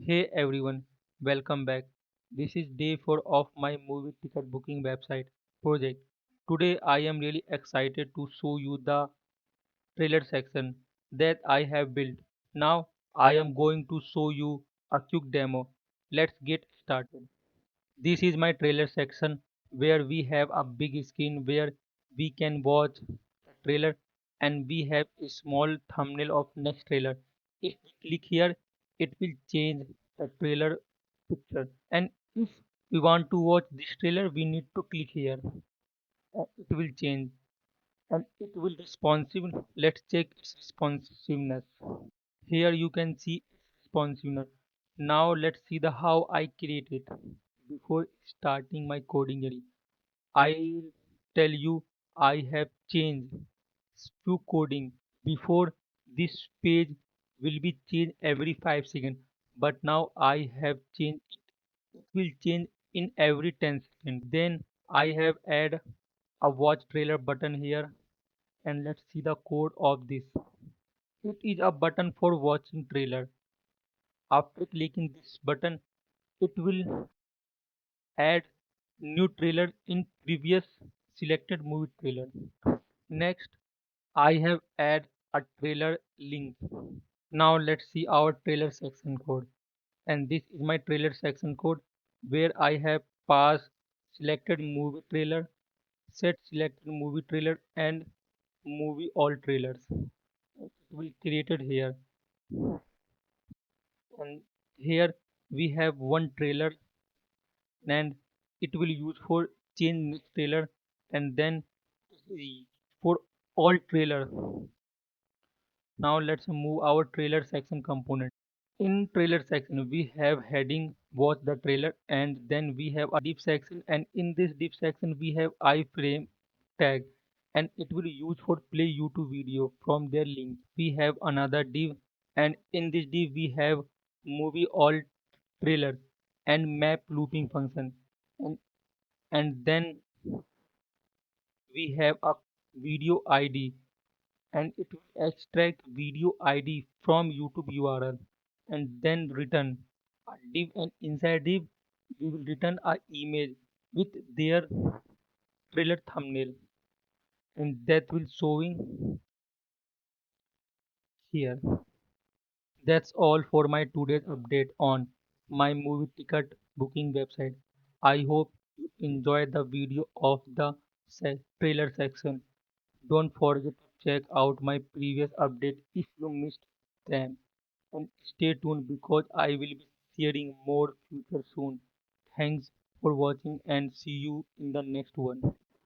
Hey everyone, welcome back. This is day 4 of my movie ticket booking website project. Today I am really excited to show you the trailer section that I have built. Now I am going to show you a quick demo. Let's get started. This is my trailer section where we have a big screen where we can watch the trailer and we have a small thumbnail of next trailer. If we click here, it will change the trailer picture. And if we want to watch this trailer, we need to click here. It will change and it will responsive. Let's check its responsiveness. Here you can see responsiveness. Now let's see the how I create it. Before starting my coding journey, I'll tell you I have changed to coding. Before this page will be changed every 5 seconds, but now I have changed it will change in every 10 seconds. Then I have add a watch trailer button here and let's see the code of this. It is a button for watching trailer. After clicking this button, it will add new trailer in previous selected movie trailer. Next, I have add a trailer link. Now let's see our trailer section code. And this is my trailer section code where I have passed selected movie trailer, set selected movie trailer and movie all trailers. It will created here. And here we have one trailer and it will use for change next trailer and then for all trailer. Now let's move our trailer section component. In trailer section we have heading watch the trailer and then we have a div section and in this div section we have iframe tag and it will use for play YouTube video from their link. We have another div and in this div we have movie all trailer and map looping function and, and then we have a video ID and it will extract video ID from YouTube URL and then return a div and inside div we will return a image with their trailer thumbnail and that will showing here. That's all for my today's update on my movie ticket booking website. I hope you enjoyed the video of the trailer section. Don't forget to check out my previous update if you missed them. And stay tuned because I will be sharing more future soon. Thanks for watching and see you in the next one.